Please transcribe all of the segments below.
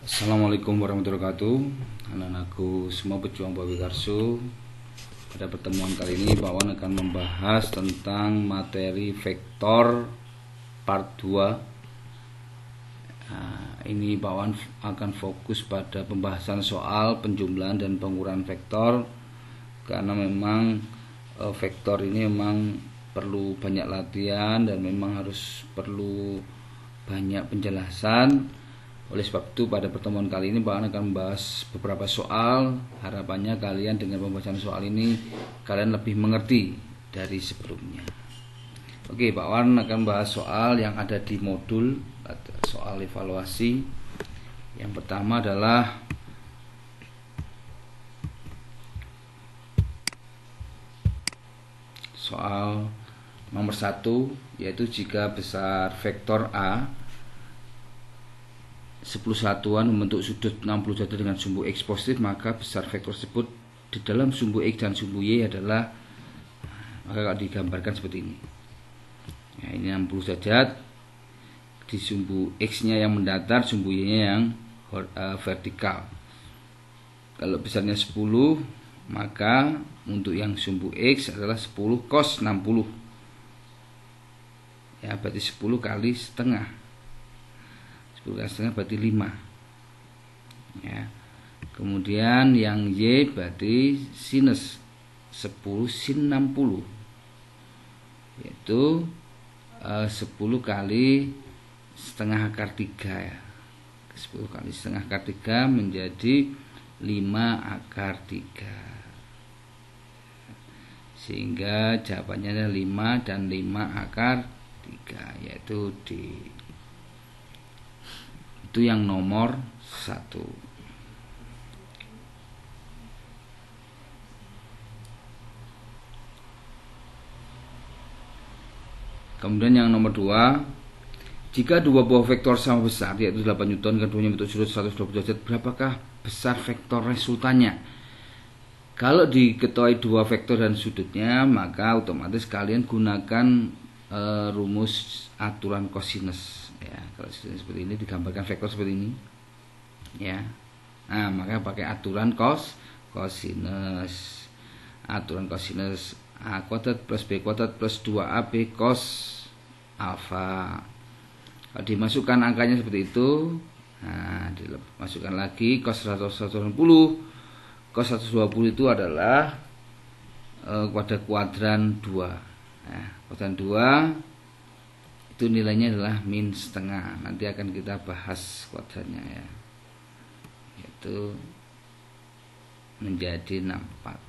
Assalamualaikum warahmatullahi wabarakatuh. Anak-anakku semua pejuang Bawi Karsu. Pada pertemuan kali ini Pak Wan akan membahas tentang materi vektor part 2. Ini Pak Wan akan fokus pada pembahasan soal penjumlahan dan pengurangan vektor, karena memang vektor ini memang perlu banyak latihan dan memang harus perlu banyak penjelasan. Oleh sebab itu pada pertemuan kali ini Pak Wan akan membahas beberapa soal. Harapannya kalian dengan pembahasan soal ini kalian lebih mengerti dari sebelumnya. Oke, Pak Wan akan membahas soal yang ada di modul, soal evaluasi. Yang pertama adalah soal nomor 1, yaitu jika besar vektor A 10 satuan membentuk sudut 60 derajat dengan sumbu X positif, maka besar vektor tersebut di dalam sumbu X dan sumbu Y adalah, maka kalau digambarkan seperti ini. Nah, ini 60 derajat di sumbu X-nya yang mendatar, sumbu Y-nya yang vertikal. Kalau besarnya 10, maka untuk yang sumbu X adalah 10 cos 60. Ya, berarti 10 kali setengah. 10 kali setengah berarti 5. Ya. Kemudian yang Y berarti sinus 10 sin 60, yaitu 10 kali setengah akar 3 ya. 10 kali setengah akar 3 menjadi 5 akar 3. Sehingga jawabannya adalah 5 dan 5 akar 3, yaitu D. Itu yang nomor 1. Kemudian yang nomor 2, jika dua buah vektor sama besar, yaitu 8 Newton, keduanya bentuk sudut 120 derajat, berapakah besar vektor resultannya? Kalau diketahui dua vektor dan sudutnya, maka otomatis kalian gunakan rumus aturan kosinus. Ya, kalau seperti ini digambarkan vektor seperti ini, ya. Nah, maka pakai aturan kosinus. Aturan kosinus A kuadrat plus B kuadrat plus 2AB cos alfa. Kalau dimasukkan angkanya seperti itu, nah, dimasukkan lagi cos 120. Cos 120 itu adalah pada kuadran 2. Nah, kuadran 2 itu nilainya adalah min setengah. Nanti akan kita bahas kuadrannya ya. Yaitu menjadi 64.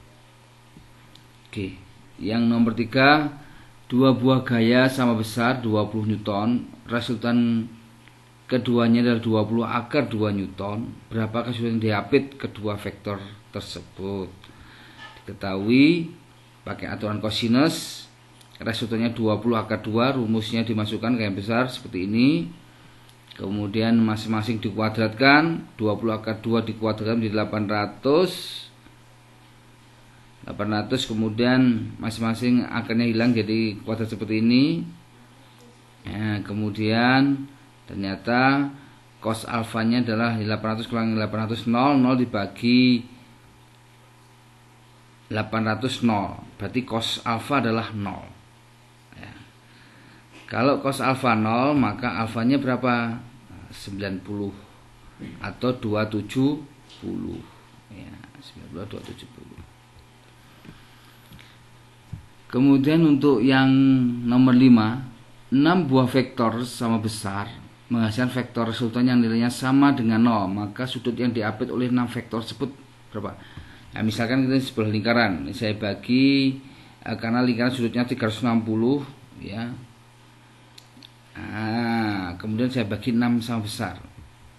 Oke, yang nomor 3, dua buah gaya sama besar 20 Newton, resultan keduanya adalah 20 akar 2 Newton. Berapakah sudut yang diapit kedua vektor tersebut? Diketahui pakai aturan kosinus, resultannya 20 akar 2, rumusnya dimasukkan ke yang besar seperti ini. Kemudian masing-masing dikuadratkan, 20 akar 2 dikuadratkan menjadi 800, kemudian masing-masing akarnya hilang jadi kuadrat seperti ini. Ya, kemudian ternyata cos alfanya adalah 800 kurangi 800, 0 dibagi 800, 0. Berarti cos alfa adalah 0. Ya. Kalau cos alfa 0, maka alfanya berapa? 90 atau 270. Ya, 90 270. Kemudian untuk yang nomor 5, 6 buah vektor sama besar menghasilkan vektor resultan yang nilainya sama dengan 0, maka sudut yang diapit oleh 6 vektor tersebut berapa? Nah, misalkan kita sebuah lingkaran, saya bagi karena lingkaran sudutnya 360 ya. Nah, kemudian saya bagi 6 sama besar.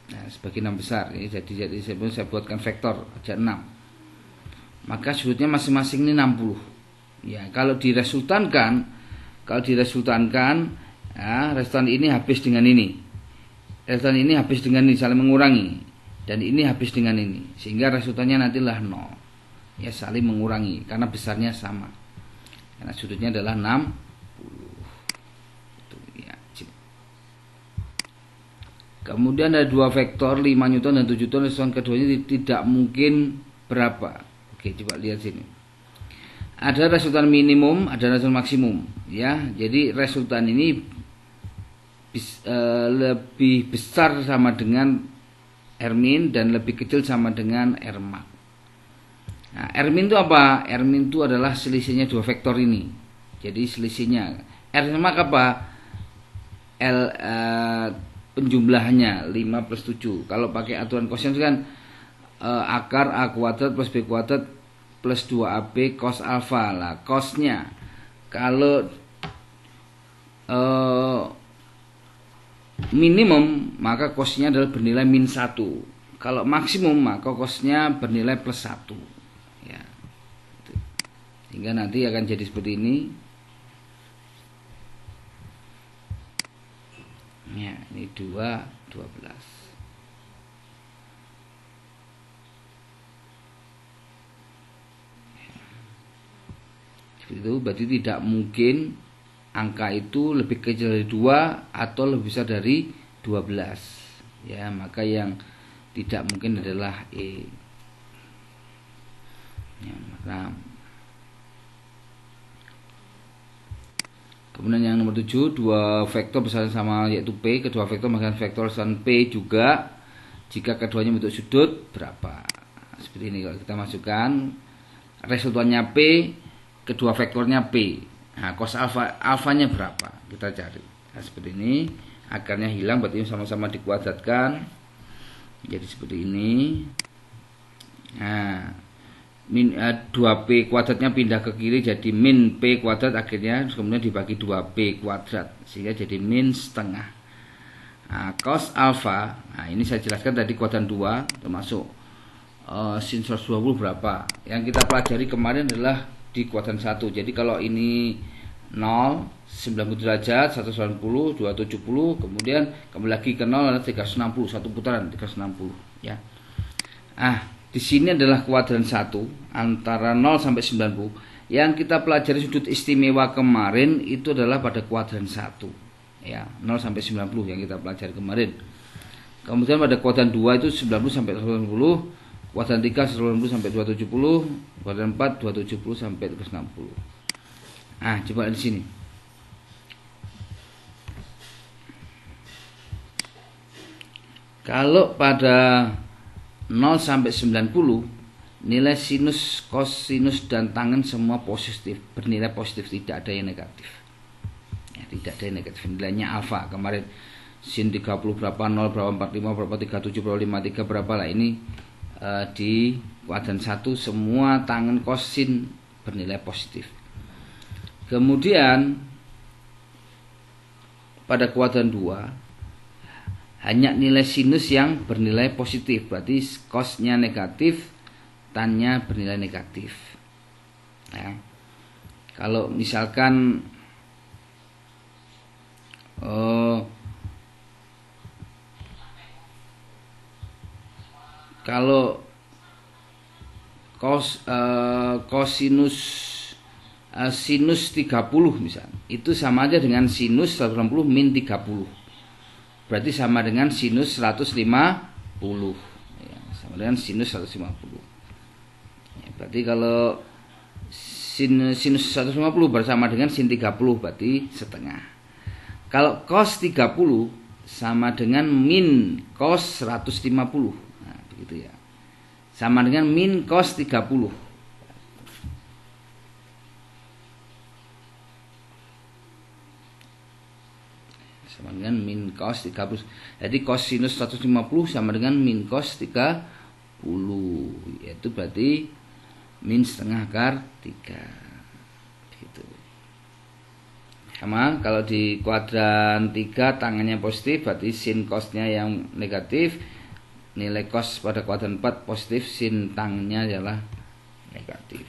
Nah, sebagai 6 besar ya, jadi saya buatkan vektor aja 6. Maka sudutnya masing-masing ini 60. Ya, kalau diresultankan ya, resultan ini habis dengan ini. Resultan ini habis dengan ini, saling mengurangi. Dan ini habis dengan ini. Sehingga resultannya nantilah 0. Ya, saling mengurangi karena besarnya sama. Karena sudutnya adalah 60. Itu ya. Kemudian ada dua vektor 5 Newton dan 7 Newton. Resultan keduanya tidak mungkin berapa? Oke, coba lihat sini. Ada resultan minimum, ada resultan maksimum, ya. Jadi resultan ini lebih besar sama dengan R min dan lebih kecil sama dengan R max. Nah, R min itu apa? R min itu adalah selisihnya dua vektor ini. Jadi selisihnya. R max apa? Penjumlahannya 5 plus 7. Kalau pakai aturan kosinus kan akar A kuadrat plus B kuadrat plus 2AB cos alfa lah. Cosnya kalau minimum maka cosnya adalah bernilai min 1. Kalau maksimum maka cosnya bernilai plus 1, ya. Sehingga nanti akan jadi seperti ini. Ya, ini 2, 12. Itu berarti tidak mungkin angka itu lebih kecil dari 2 atau lebih besar dari 12, ya. Maka yang tidak mungkin adalah E, ya. Kemudian yang nomor 7, dua vektor besar sama yaitu P. Kedua vektor menghasilkan vektor besar P juga jika keduanya bentuk sudut berapa. Seperti ini kalau kita masukkan resultannya P, kedua vektornya P. Nah, cos alfanya berapa? Kita cari. Nah, seperti ini. Akarnya hilang berarti sama-sama dikuadratkan. Jadi seperti ini. Nah, 2P kuadratnya pindah ke kiri jadi min P kuadrat, akhirnya kemudian dibagi 2P kuadrat sehingga jadi min setengah. Nah, cos alfa, nah ini saya jelaskan tadi kuadran 2 termasuk sin 120 berapa. Yang kita pelajari kemarin adalah di kuadran 1. Jadi kalau ini 0, 90 derajat, 190, 270, kemudian kembali lagi ke 0 adalah 360, satu putaran 360, ya. Di sini adalah kuadran 1 antara 0 sampai 90. Yang kita pelajari sudut istimewa kemarin itu adalah pada kuadran 1, ya, 0 sampai 90 yang kita pelajari kemarin. Kemudian pada kuadran 2 itu 90 sampai 180, kuadran 3 180 sampai 270, kuadran 4 270 sampai 360. Coba di sini. Kalau pada 0 sampai 90 nilai sinus, kosinus dan tangen semua positif, bernilai positif, tidak ada yang negatif. Ya, tidak ada yang negatif. Nilainya alfa kemarin sin 30 berapa, 0 berapa, 45 berapa, 37 berapa, 53 berapa lah. Ini di kuadran 1 semua tangen kosin bernilai positif. Kemudian pada kuadran 2 hanya nilai sinus yang bernilai positif, berarti cosnya negatif, tannya bernilai negatif, ya. Kalau misalkan kalau kosinus sinus 30 misalnya, itu sama aja dengan sinus 180 min 30. Berarti sama dengan sinus 150, ya, sama dengan sinus 150. Ya, berarti kalau sinus 150 bersama dengan sin 30 berarti setengah. Kalau cos 30 sama dengan min cos 150. Nah, begitu ya. Sama dengan min cos 30. Sama dengan min cos 30. Jadi cosinus 150 sama dengan min cos 30, yaitu berarti min setengah akar 3. Gitu. Sama kalau di kuadran 3 tangannya positif, berarti sin cosnya yang negatif, nilai cos pada kuadran 4 positif, sin tangnya adalah negatif.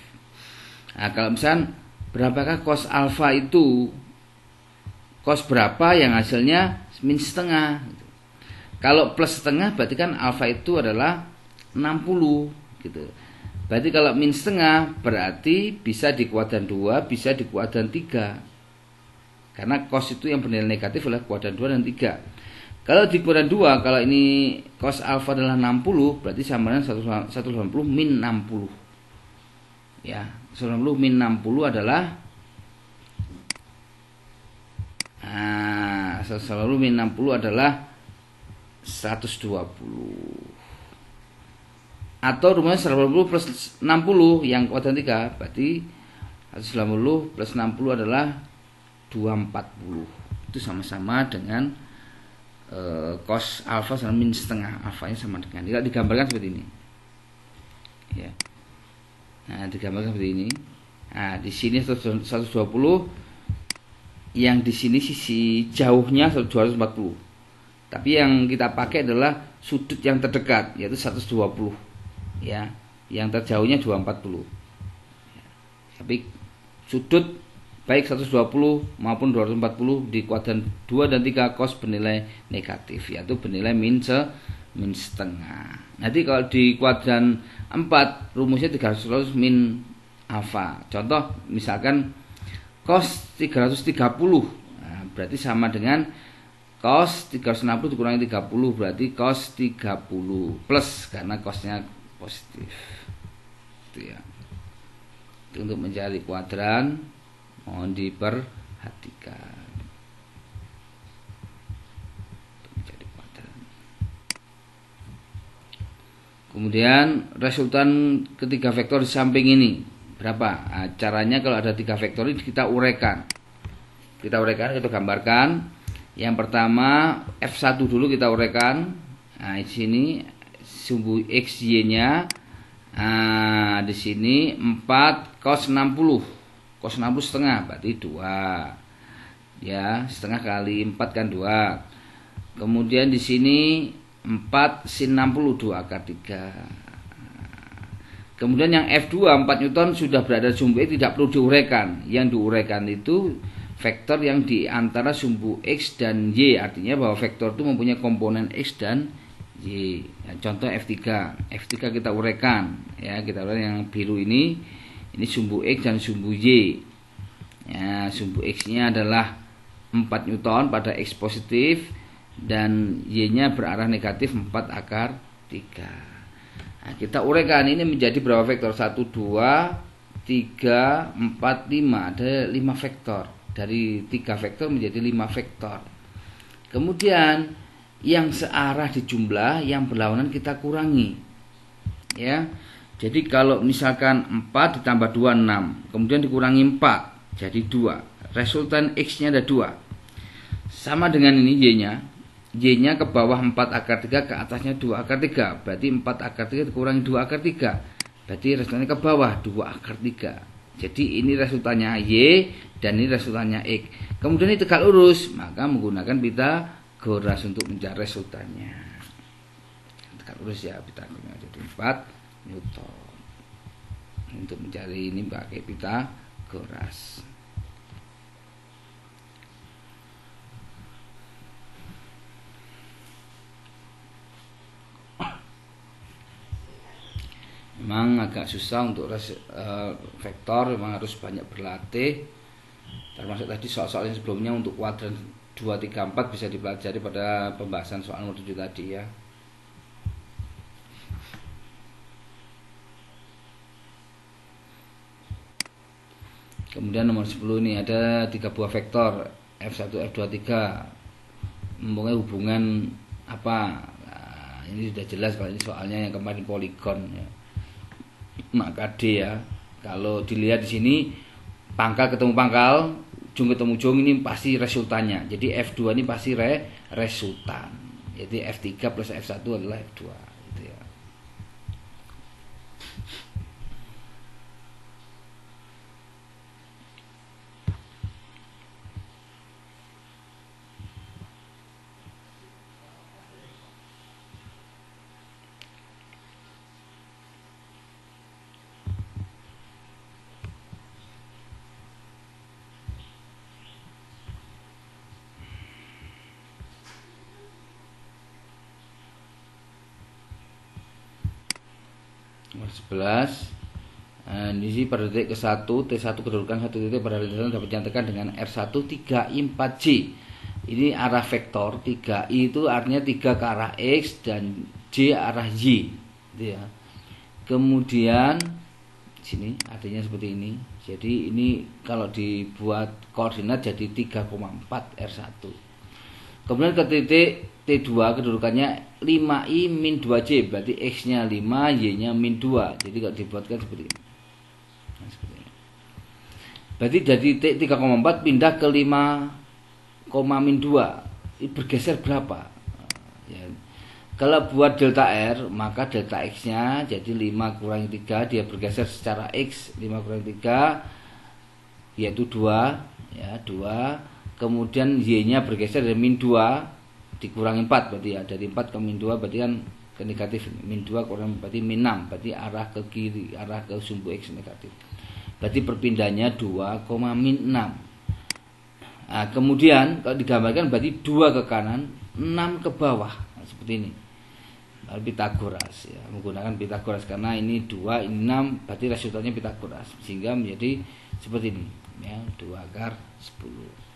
Nah, kalau misalnya berapakah cos alfa itu, cos berapa yang hasilnya min setengah. Kalau plus setengah berarti kan alfa itu adalah 60 gitu. Berarti kalau min setengah berarti bisa di kuadran 2, bisa di kuadran 3. Karena cos itu yang bernilai negatif adalah kuadran 2 dan 3. Kalau di kuadran 2, kalau ini cos alfa adalah 60, berarti sama dengan 180 min 60. Ya, 180 min 60 adalah 180 min 60 adalah 120. Atau rumusnya 180 plus 60 yang kuadran 3, berarti 180 plus 60 adalah 240. Itu sama-sama dengan cos alfa sama min setengah, alfanya sama dengan, tidak digambarkan seperti ini ya. Nah, digambarkan seperti ini. Nah, di sini 120, yang di sini sisi jauhnya 240, tapi yang kita pakai adalah sudut yang terdekat, yaitu 120 ya, yang terjauhnya 240 ya. Tapi sudut baik 120 maupun 240 di kuadran 2 dan 3 cos bernilai negatif, yaitu bernilai min setengah. Nanti kalau di kuadran 4 rumusnya 300 min alfa. Contoh misalkan cos 330, nah, berarti sama dengan cos 360 dikurangi 30, berarti cos 30 plus, karena cosnya positif. Itu ya. Itu untuk mencari kuadran, mohon diperhatikan. Kemudian resultan ketiga vektor di samping ini berapa? Nah, caranya kalau ada 3 vektor ini kita uraikan. Kita gambarkan. Yang pertama F1 dulu kita uraikan. Nah, di sini sumbu X Y-nya. Nah, di sini 4 cos 60. Cos 60 setengah berarti 2. Ya, setengah kali 4 kan 2. Kemudian di sini 4 sin 60 2 akar 3. Kemudian yang F2 4 Newton sudah berada di sumbu X, tidak perlu diuraikan. Yang diuraikan itu vektor yang di antara sumbu X dan Y, artinya bahwa vektor itu mempunyai komponen X dan Y. Nah, contoh F3 kita uraikan ya, kita uraikan yang biru ini sumbu X dan sumbu Y ya. Sumbu X nya adalah 4 Newton pada X positif, dan Y nya berarah negatif 4 akar 3. Nah, kita uraikan ini menjadi berapa vektor? 1, 2, 3, 4, 5. Ada 5 vektor. Dari 3 vektor menjadi 5 vektor. Kemudian yang searah dijumlah, yang berlawanan kita kurangi ya. Jadi kalau misalkan 4 ditambah 2 6, kemudian dikurangi 4 jadi 2. Resultan X-nya ada 2. Sama dengan ini Y-nya. Y-nya ke bawah 4 akar 3, ke atasnya 2 akar 3. Berarti 4 akar 3 dikurangi 2 akar 3. Berarti resultannya ke bawah 2 akar 3. Jadi ini resultannya Y dan ini resultannya X. Kemudian ini tegak lurus, maka menggunakan Pythagoras untuk mencari resultannya. Tegak lurus ya, Pythagoras jadi 4 Newton. Untuk mencari ini pakai Pythagoras. Memang agak susah untuk vektor, memang harus banyak berlatih. Termasuk tadi soal-soal yang sebelumnya untuk kuadran 2, 3, 4 bisa dipelajari pada pembahasan soal nomor 7 tadi ya. Kemudian nomor 10 ini ada 3 buah vektor F1, F2, 3. Mempunyai hubungan apa? Nah, ini sudah jelas kalau ini soalnya yang kemarin poligon ya. Maka D ya. Kalau dilihat di sini pangkal ketemu pangkal, ujung ketemu ujung, ini pasti resultannya. Jadi F2 ini pasti resultan. Jadi F3 plus F1 adalah F2 gitu ya. Nomor 11. Di sini pada detik ke-1 T1 kedudukan 1 titik pada lintasan dapat dinyatakan dengan R1 3I 4J. Ini arah vektor 3i itu artinya 3 ke arah X dan J arah Y gitu ya. Kemudian sini artinya seperti ini. Jadi ini kalau dibuat koordinat jadi 3,4 R1. Kemudian ke titik T2 kedudukannya 5i min 2J, berarti X nya 5, Y nya min 2. Jadi kalau dibuatkan seperti ini. Nah, seperti ini. Berarti dari titik 3,4 pindah ke 5 min 2, ini bergeser berapa ya. Kalau buat delta R maka delta X nya jadi 5 kurangi 3, dia bergeser secara X 5 kurangi 3 yaitu 2 ya, 2. Kemudian Y nya bergeser dari min 2 dikurangi 4, berarti ya dari 4 ke min 2 berarti kan ke negatif, min 2 kurang berarti min 6, berarti arah ke kiri, arah ke sumbu X negatif, berarti perpindahannya 2, min 6. Nah, kemudian kalau digambarkan berarti 2 ke kanan, 6 ke bawah. Nah, seperti ini. Pitagoras ya, menggunakan Pitagoras karena ini 2, ini 6, berarti resultannya Pitagoras sehingga menjadi seperti ini ya, 2 akar 10.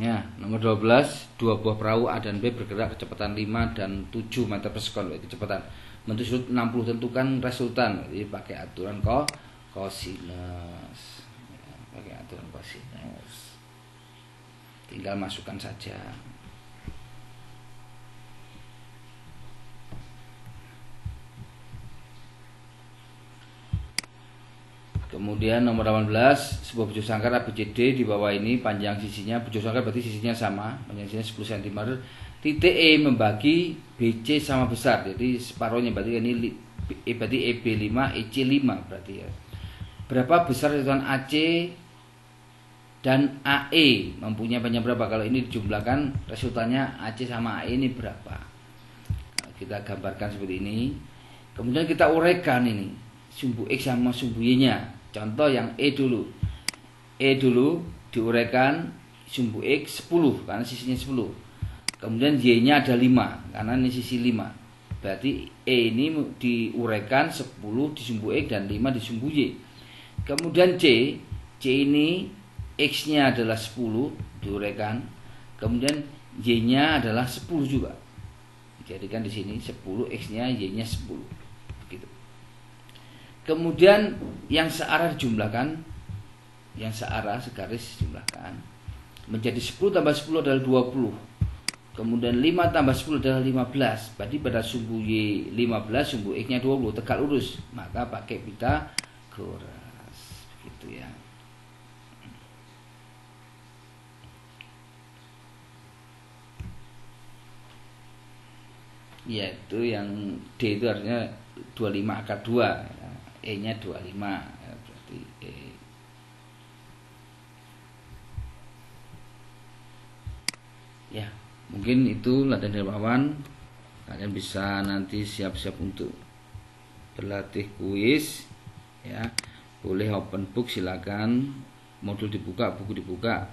Ya, nomor 12, dua buah perahu A dan B bergerak kecepatan 5 dan 7 meter per sekon kecepatan menuju sudut 60, tentukan resultan. Jadi pakai aturan kosinus. Ya, pakai aturan kosinus. Tinggal masukkan saja. Kemudian nomor 18, sebuah bujur sangkar ABCD, di bawah ini panjang sisinya, bujur sangkar berarti sisinya sama, panjang sisinya 10 cm. Titik E membagi BC sama besar, jadi separuhnya berarti ini berarti EB 5, EC 5 berarti ya. Berapa besar resultan AC dan AE, mempunyai panjang berapa? Kalau ini dijumlahkan resultannya AC sama AE ini berapa? Nah, kita gambarkan seperti ini. Kemudian kita uraikan ini sumbu X sama sumbu Y-nya. Contoh yang E dulu. E dulu diuraikan sumbu X 10 karena sisinya 10. Kemudian Y-nya ada 5 karena ini sisi 5. Berarti E ini diuraikan 10 di sumbu X dan 5 di sumbu Y. Kemudian C ini X-nya adalah 10 diuraikan. Kemudian Y-nya adalah 10 juga. Dijadikan di sini 10, X-nya, Y-nya 10. Begitu. Kemudian yang searah dijumlahkan, yang searah segaris dijumlahkan menjadi 10 tambah 10 adalah 20. Kemudian 5 tambah 10 adalah 15. Berarti pada sumbu Y 15, sumbu X-nya 20, tegak lurus. Maka pakai Pitagoras. Begitu ya. Yaitu yang D itu artinya 25 akar 2. E nya 25 ya, berarti E. Ya, mungkin itu latihan dermawan. Kalian bisa nanti siap-siap untuk berlatih kuis ya. Boleh open book, silakan. Modul dibuka, buku dibuka.